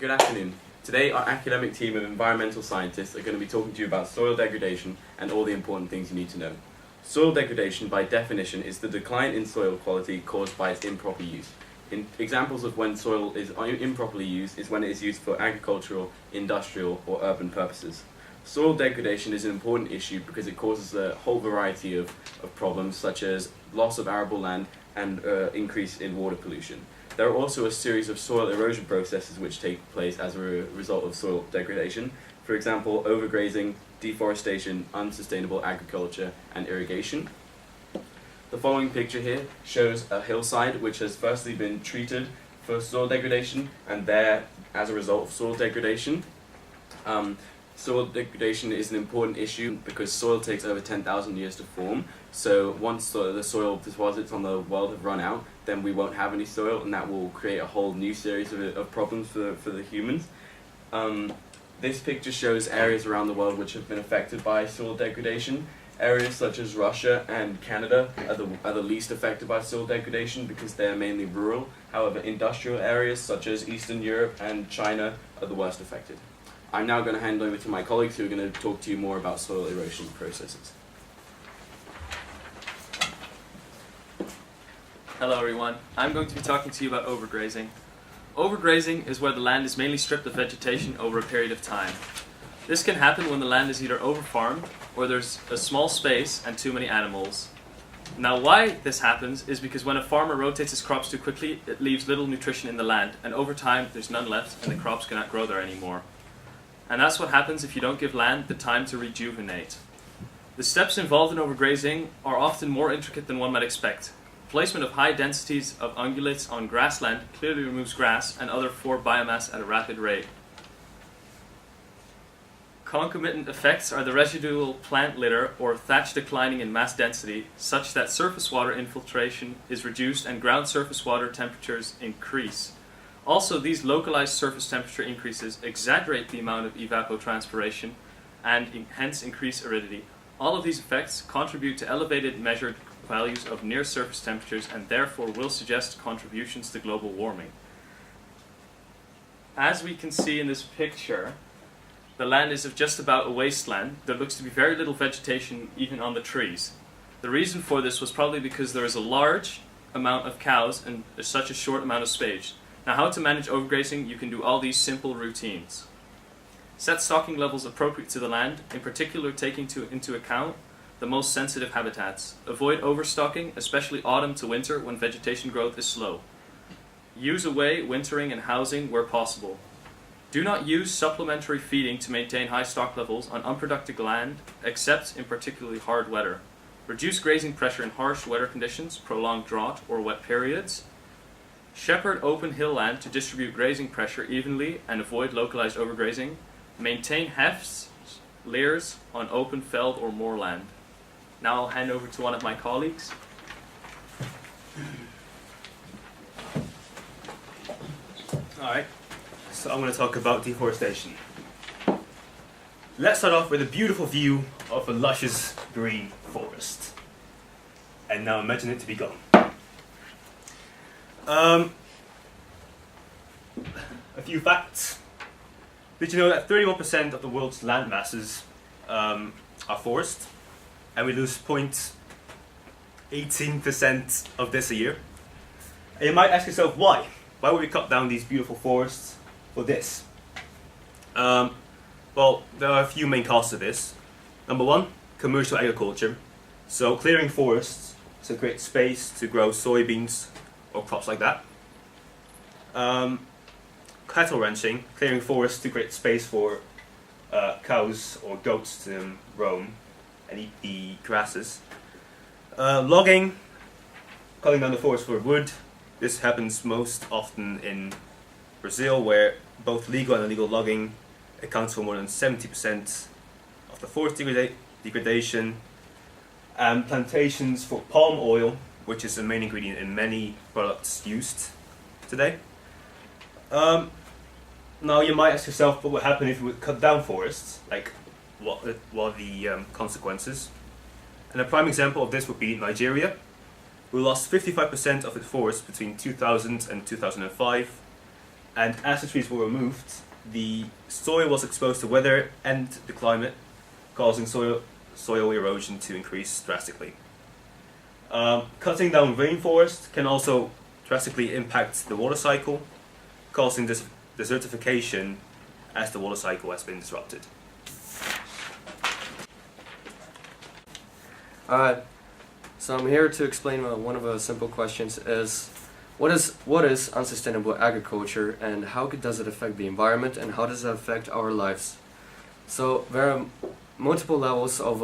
Good afternoon. Today our academic team of environmental scientists are going to be talking to you about soil degradation and all the important things you need to know. Soil degradation, by definition, is the decline in soil quality caused by its improper use. Examples of when soil is improperly used is when it is used for agricultural, industrial or urban purposes. Soil degradation is an important issue because it causes a whole variety of problems such as loss of arable land and increase in water pollution. There are also a series of soil erosion processes which take place as a result of soil degradation. For example, overgrazing, deforestation, unsustainable agriculture and irrigation. The following picture here shows a hillside which has firstly been treated for soil degradation and there as a result of soil degradation. Soil degradation is an important issue because soil takes over 10,000 years to form. So once the soil deposits on the world have run out, then we won't have any soil, and that will create a whole new series of problems for the humans. This picture shows areas around the world which have been affected by soil degradation. Areas such as Russia and Canada are the least affected by soil degradation because they are mainly rural. However, industrial areas such as Eastern Europe and China are the worst affected. I'm now going to hand over to my colleagues who are going to talk to you more about soil erosion processes. Hello everyone, I'm going to be talking to you about overgrazing. Overgrazing is where the land is mainly stripped of vegetation over a period of time. This can happen when the land is either overfarmed or there's a small space and too many animals. Now why this happens is because when a farmer rotates his crops too quickly, it leaves little nutrition in the land, and over time there's none left and the crops cannot grow there anymore. And that's what happens if you don't give land the time to rejuvenate. The steps involved in overgrazing are often more intricate than one might expect. Placement of high densities of ungulates on grassland clearly removes grass and other forb biomass at a rapid rate. Concomitant effects are the residual plant litter or thatch declining in mass density such that surface water infiltration is reduced and ground surface water temperatures increase. Also, these localized surface temperature increases exaggerate the amount of evapotranspiration and hence increase aridity. All of these effects contribute to elevated measured values of near surface temperatures and therefore will suggest contributions to global warming. As we can see in this picture, the land is of just about a wasteland. There looks to be very little vegetation even on the trees. The reason for this was probably because there is a large amount of cows and such a short amount of space. Now, how to manage overgrazing? You can do all these simple routines. Set stocking levels appropriate to the land, in particular taking into account the most sensitive habitats. Avoid overstocking, especially autumn to winter when vegetation growth is slow. Use away wintering and housing where possible. Do not use supplementary feeding to maintain high stock levels on unproductive land, except in particularly hard weather. Reduce grazing pressure in harsh weather conditions, prolonged drought, or wet periods. Shepherd open hill land to distribute grazing pressure evenly and avoid localized overgrazing. Maintain hefts, layers on open feld or moorland. Now I'll hand over to one of my colleagues. Alright, so I'm going to talk about deforestation. Let's start off with a beautiful view of a luscious green forest. And now imagine it to be gone. A few facts. Did you know that 31% of the world's land masses are forest? And we lose 0.18% of this a year? And you might ask yourself, why? Why would we cut down these beautiful forests for this? Well, there are a few main causes of this. Number one, commercial agriculture. So clearing forests to create space to grow soybeans or crops like that. Cattle ranching, clearing forests to create space for cows or goats to roam and eat the grasses. Logging, cutting down the forest for wood. This happens most often in Brazil, where both legal and illegal logging accounts for more than 70% of the forest degradation. And plantations for palm oil, which is the main ingredient in many products used today. Now you might ask yourself, what would happen if we would cut down forests? Like, what are the consequences? And a prime example of this would be Nigeria, who lost 55% of its forest between 2000 and 2005. And as the trees were removed, the soil was exposed to weather and the climate, causing soil erosion to increase drastically. Cutting down rainforest can also drastically impact the water cycle, causing desertification as the water cycle has been disrupted. Alright, so I'm here to explain one of the simple questions is what is unsustainable agriculture and how does it affect the environment and how does it affect our lives? So there are multiple levels of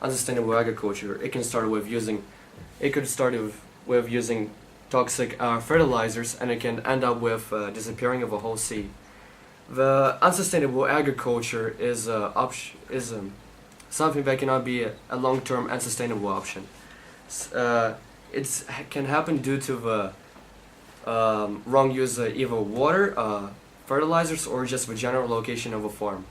unsustainable agriculture. It could start with using toxic fertilizers, and it can end up with disappearing of a whole seed. The unsustainable agriculture is something that cannot be a long-term and sustainable option. It can happen due to the wrong use of either water, fertilizers, or just the general location of a farm.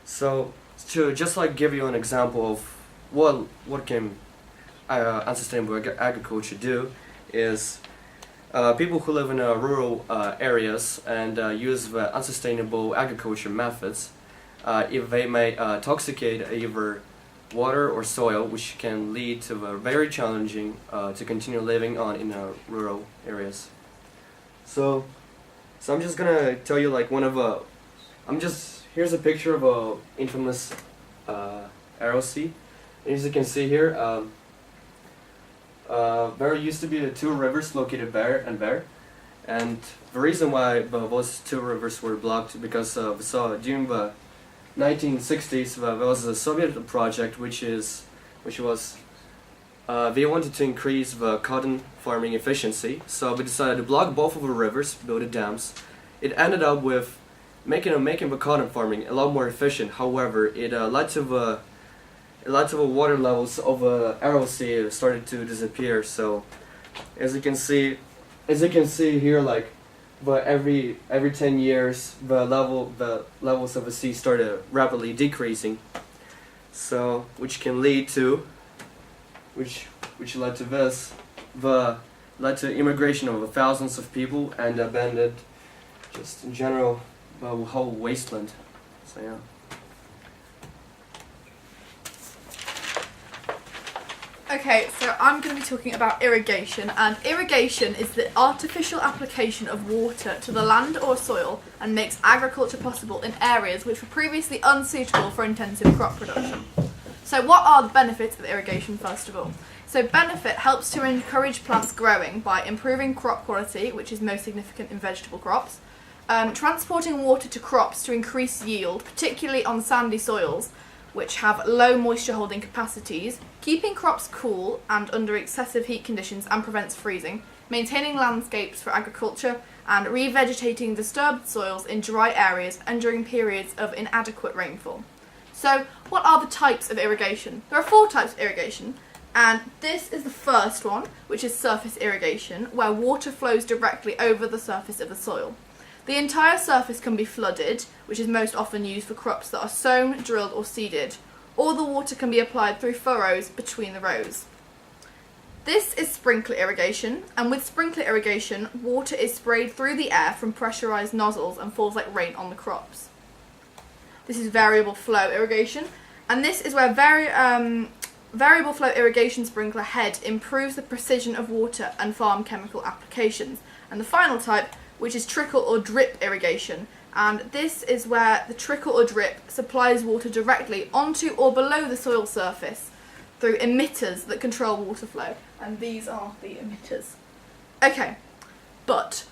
So to just like give you an example of what can unsustainable agriculture do is people who live in rural areas and use the unsustainable agriculture methods, if they may toxicate either water or soil, which can lead to very challenging to continue living on in rural areas. So I'm just gonna tell you like here's a picture of a infamous arrow sea. As you can see here, there used to be two rivers located there and there, and the reason why those two rivers were blocked because during the 1960s there was a Soviet project which was they wanted to increase the cotton farming efficiency, so they decided to block both of the rivers, build dams. It ended up with making the cotton farming a lot more efficient. However, it led to the water levels of the Aral Sea started to disappear. So, as you can see here, like, but every 10 years, the levels of the sea started rapidly decreasing. So, which led to this, led to immigration of thousands of people and abandoned, just in general, the whole wasteland. So yeah. Okay, so I'm going to be talking about irrigation, and irrigation is the artificial application of water to the land or soil and makes agriculture possible in areas which were previously unsuitable for intensive crop production. So what are the benefits of irrigation first of all? So benefit helps to encourage plants growing by improving crop quality, which is most significant in vegetable crops, transporting water to crops to increase yield, particularly on sandy soils, which have low moisture holding capacities, keeping crops cool and under excessive heat conditions and prevents freezing, maintaining landscapes for agriculture, and revegetating disturbed soils in dry areas and during periods of inadequate rainfall. So, what are the types of irrigation? There are 4 types of irrigation, and this is the first one, which is surface irrigation, where water flows directly over the surface of the soil. The entire surface can be flooded, which is most often used for crops that are sown, drilled or seeded, or the water can be applied through furrows between the rows. This is sprinkler irrigation, and with sprinkler irrigation, water is sprayed through the air from pressurised nozzles and falls like rain on the crops. This is variable flow irrigation, and this is where variable flow irrigation sprinkler head improves the precision of water and farm chemical applications. And the final type, which is trickle or drip irrigation, and this is where the trickle or drip supplies water directly onto or below the soil surface through emitters that control water flow, and these are the emitters. Okay, but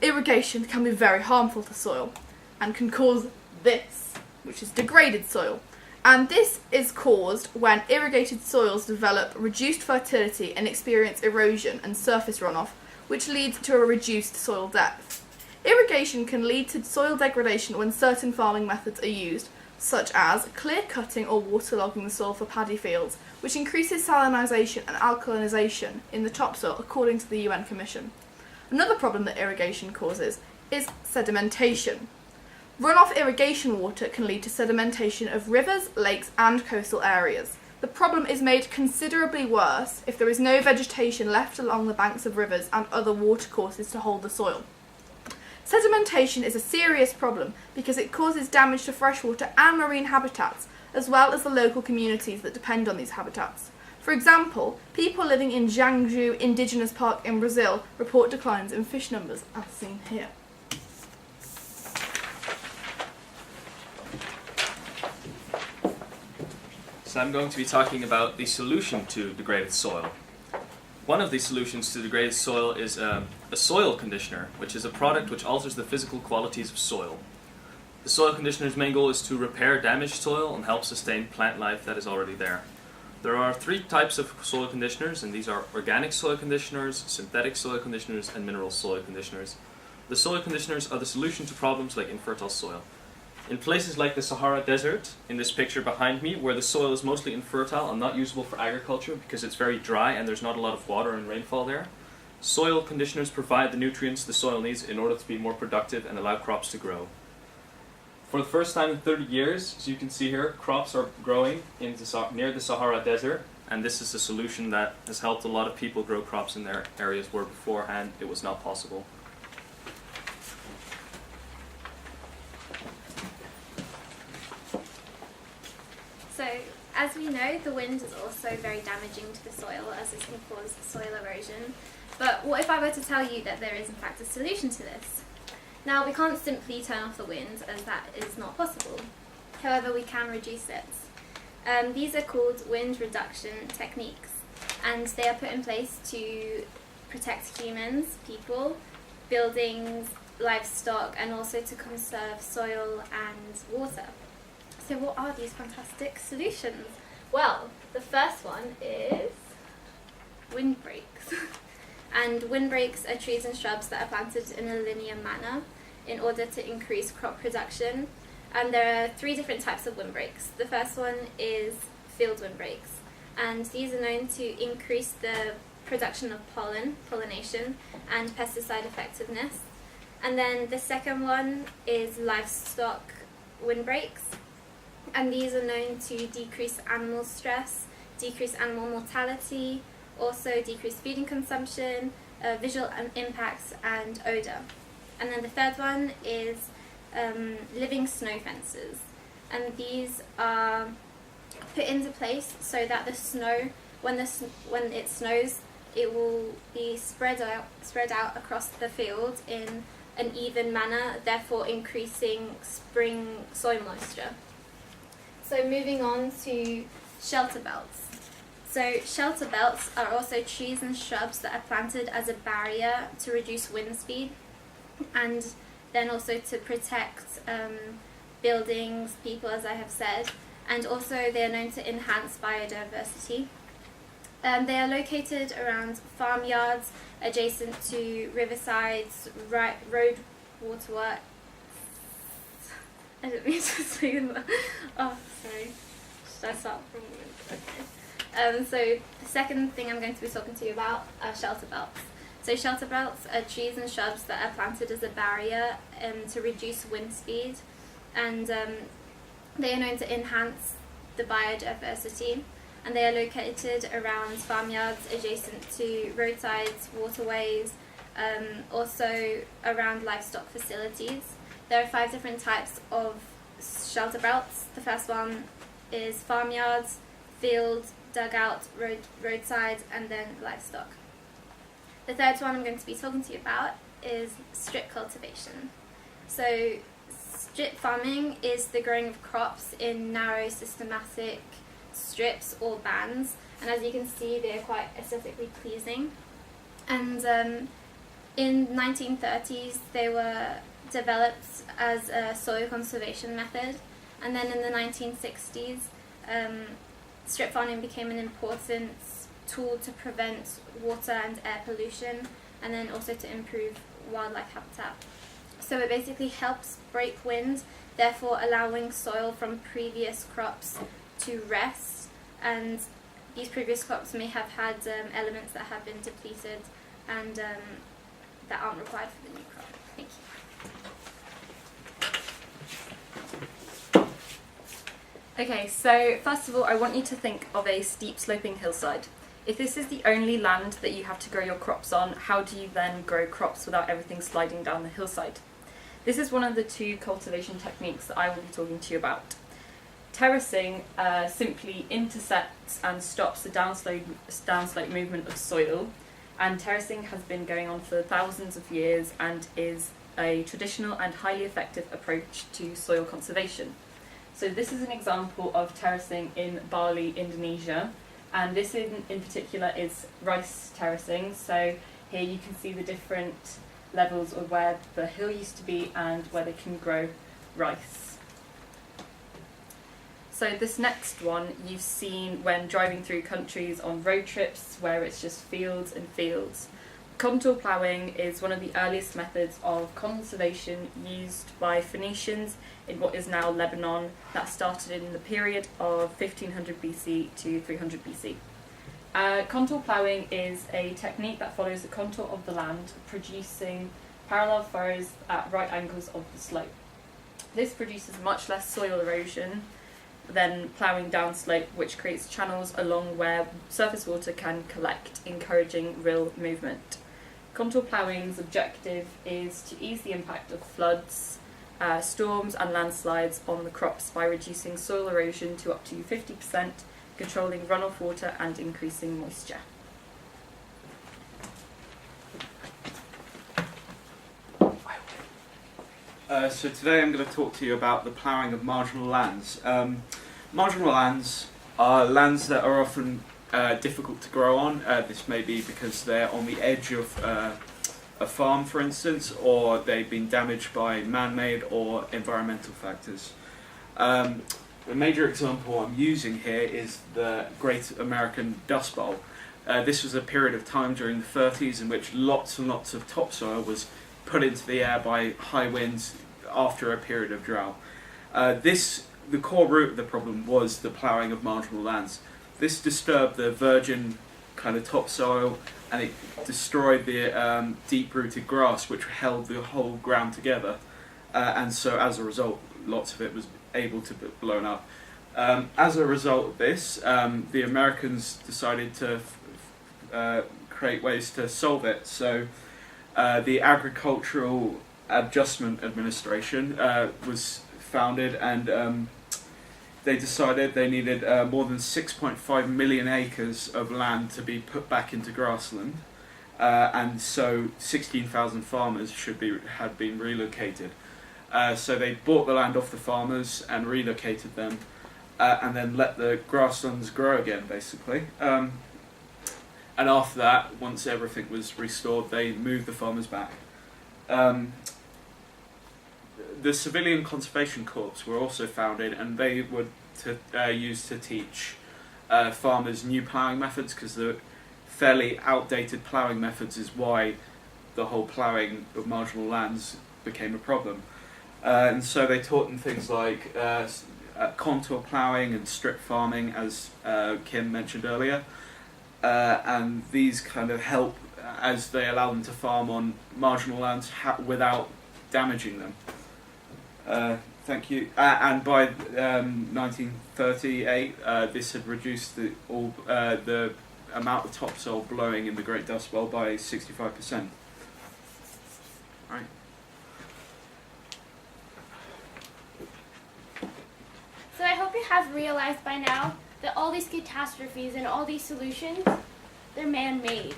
irrigation can be very harmful to soil and can cause this, which is degraded soil, and this is caused when irrigated soils develop reduced fertility and experience erosion and surface runoff, which leads to a reduced soil depth. Irrigation can lead to soil degradation when certain farming methods are used, such as clear cutting or waterlogging the soil for paddy fields, which increases salinisation and alkalinisation in the topsoil according to the UN Commission. Another problem that irrigation causes is sedimentation. Runoff irrigation water can lead to sedimentation of rivers, lakes and coastal areas. The problem is made considerably worse if there is no vegetation left along the banks of rivers and other watercourses to hold the soil. Sedimentation is a serious problem because it causes damage to freshwater and marine habitats, as well as the local communities that depend on these habitats. For example, people living in Jiangsu Indigenous Park in Brazil report declines in fish numbers, as seen here. So I'm going to be talking about the solution to degraded soil. One of the solutions to degraded soil is a soil conditioner, which is a product which alters the physical qualities of soil. The soil conditioner's main goal is to repair damaged soil and help sustain plant life that is already there. There are 3 types of soil conditioners, and these are organic soil conditioners, synthetic soil conditioners, and mineral soil conditioners. The soil conditioners are the solution to problems like infertile soil. In places like the Sahara Desert, in this picture behind me, where the soil is mostly infertile and not usable for agriculture because it's very dry and there's not a lot of water and rainfall there, soil conditioners provide the nutrients the soil needs in order to be more productive and allow crops to grow. For the first time in 30 years, as you can see here, crops are growing near the Sahara Desert, and this is a solution that has helped a lot of people grow crops in their areas where beforehand it was not possible. So, as we know, the wind is also very damaging to the soil, as it can cause soil erosion. But what if I were to tell you that there is in fact a solution to this? Now, we can't simply turn off the wind, as that is not possible. However, we can reduce it. These are called wind reduction techniques, and they are put in place to protect humans, people, buildings, livestock, and also to conserve soil and water. So what are these fantastic solutions? Well, the first one is windbreaks. And windbreaks are trees and shrubs that are planted in a linear manner in order to increase crop production. And there are 3 different types of windbreaks. The first one is field windbreaks, and these are known to increase the production of pollination, and pesticide effectiveness. And then the second one is livestock windbreaks, and these are known to decrease animal stress, decrease animal mortality, also decrease feeding consumption, visual impacts, and odour. And then the third one is living snow fences, and these are put into place so that the snow, when it snows, it will be spread out across the field in an even manner, therefore increasing spring soil moisture. So moving on to shelter belts. So shelter belts are also trees and shrubs that are planted as a barrier to reduce wind speed, and then also to protect buildings, people, as I have said, and also they are known to enhance biodiversity. They are located around farmyards, adjacent to riversides, road waterworks. I didn't mean to say that. Oh, sorry. Should I start from? Okay. So the second thing I'm going to be talking to you about are shelter belts. So shelter belts are trees and shrubs that are planted as a barrier to reduce wind speed, and they are known to enhance the biodiversity, and they are located around farmyards, adjacent to roadsides, waterways, also around livestock facilities. There are 5 different types of shelter belts. The first one is farmyards, field, dugout, roadside, and then livestock. The third one I'm going to be talking to you about is strip cultivation. So strip farming is the growing of crops in narrow systematic strips or bands, and as you can see they are quite aesthetically pleasing. And in 1930s they were developed as a soil conservation method, and then in the 1960s strip farming became an important tool to prevent water and air pollution, and then also to improve wildlife habitat. So it basically helps break wind, therefore allowing soil from previous crops to rest, and these previous crops may have had elements that have been depleted and that aren't required for the new crop. Thank you. Okay, so first of all, I want you to think of a steep sloping hillside. If this is the only land that you have to grow your crops on, how do you then grow crops without everything sliding down the hillside? This is one of the two cultivation techniques that I will be talking to you about. Terracing simply intercepts and stops the downslope movement of soil, and terracing has been going on for thousands of years and is a traditional and highly effective approach to soil conservation. So this is an example of terracing in Bali, Indonesia, and this in particular is rice terracing. So here you can see the different levels of where the hill used to be and where they can grow rice. So this next one you've seen when driving through countries on road trips where it's just fields and fields. Contour ploughing is one of the earliest methods of conservation used by Phoenicians in what is now Lebanon, that started in the period of 1500 BC to 300 BC. Contour ploughing is a technique that follows the contour of the land, producing parallel furrows at right angles of the slope. This produces much less soil erosion than ploughing downslope, which creates channels along where surface water can collect, encouraging rill movement. Contour ploughing's objective is to ease the impact of floods, storms and landslides on the crops by reducing soil erosion to up to 50%, controlling runoff water and increasing moisture. So today I'm going to talk to you about the ploughing of marginal lands. Marginal lands are lands that are often difficult to grow on. This may be because they're on the edge of a farm, for instance, or they've been damaged by man-made or environmental factors. The major example I'm using here is the Great American Dust Bowl. This was a period of time during the 30s in which lots and lots of topsoil was put into the air by high winds after a period of drought. The core root of the problem was the ploughing of marginal lands. This disturbed the virgin kind of topsoil, and it destroyed the deep-rooted grass which held the whole ground together, and so as a result lots of it was able to be blown up. As a result of this, the Americans decided to create ways to solve it. So the Agricultural Adjustment Administration was founded, and they decided they needed more than 6.5 million acres of land to be put back into grassland, and so 16,000 farmers had been relocated. So they bought the land off the farmers and relocated them, and then let the grasslands grow again, basically. And after that, once everything was restored, they moved the farmers back. The Civilian Conservation Corps were also founded, and they were used to teach farmers new ploughing methods, because the fairly outdated ploughing methods is why the whole ploughing of marginal lands became a problem. And so they taught them things like contour ploughing and strip farming, as Kim mentioned earlier. And these kind of help as they allow them to farm on marginal lands without damaging them. Thank you. And by 1938, this had reduced the amount of topsoil blowing in the Great Dust Bowl by 65%. Right. So I hope you have realized by now that all these catastrophes and all these solutions, they're man-made.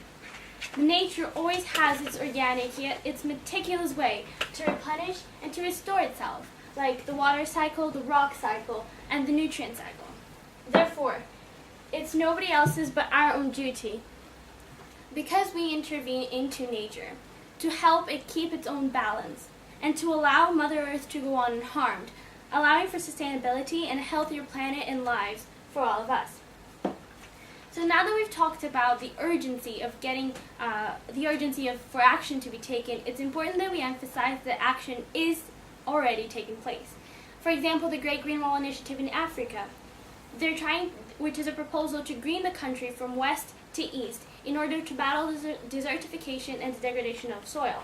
Nature always has its organic, yet its meticulous way to replenish and to restore itself, like the water cycle, the rock cycle, and the nutrient cycle. Therefore, it's nobody else's but our own duty, because we intervene into nature, to help it keep its own balance, and to allow Mother Earth to go on unharmed, allowing for sustainability and a healthier planet and lives for all of us. So now that we've talked about the urgency of for action to be taken, it's important that we emphasize that action is already taking place. For example, the Great Green Wall Initiative in Africa, which is a proposal to green the country from west to east in order to battle desertification and the degradation of soil.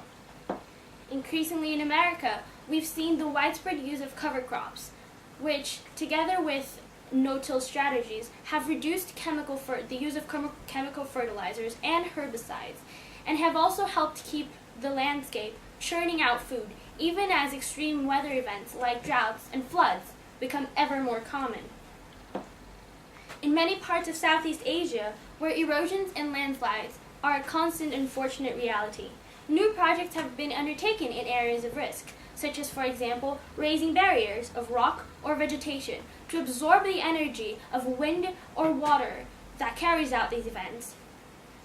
Increasingly in America, we've seen the widespread use of cover crops, which, together with no-till strategies, have reduced the use of chemical fertilizers and herbicides, and have also helped keep the landscape churning out food, even as extreme weather events like droughts and floods become ever more common. In many parts of Southeast Asia, where erosions and landslides are a constant and unfortunate reality, new projects have been undertaken in areas of risk, such as, for example, raising barriers of rock or vegetation to absorb the energy of wind or water that carries out these events,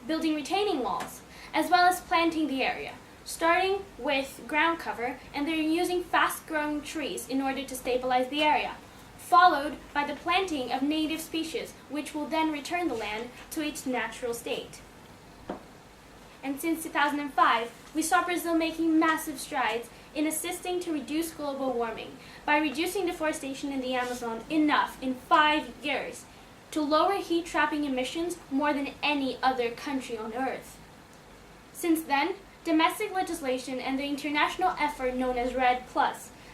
building retaining walls, as well as planting the area, starting with ground cover, and they're using fast-growing trees in order to stabilize the area, followed by the planting of native species, which will then return the land to its natural state. And since 2005, we saw Brazil making massive strides in assisting to reduce global warming by reducing deforestation in the Amazon enough in 5 years to lower heat-trapping emissions more than any other country on Earth. Since then, domestic legislation and the international effort known as REDD+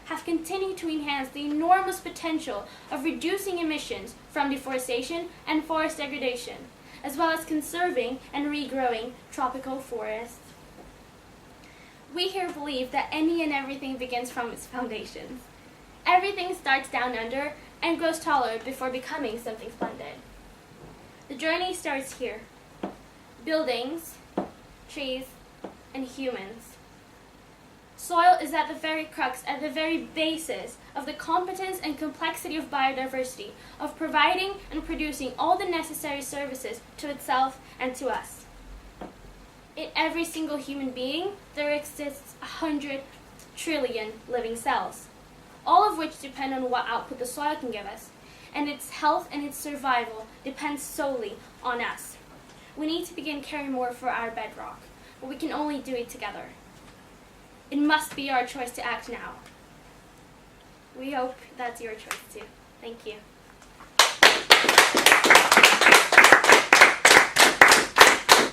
have continued to enhance the enormous potential of reducing emissions from deforestation and forest degradation, as well as conserving and regrowing tropical forests. We here believe that any and everything begins from its foundations. Everything starts down under and grows taller before becoming something splendid. The journey starts here. Buildings, trees, and humans. Soil is at the very crux, at the very basis of the competence and complexity of biodiversity, of providing and producing all the necessary services to itself and to us. In every single human being, there exists 100 trillion living cells, all of which depend on what output the soil can give us, and its health and its survival depends solely on us. We need to begin caring more for our bedrock, but we can only do it together. It must be our choice to act now. We hope that's your choice too. Thank you.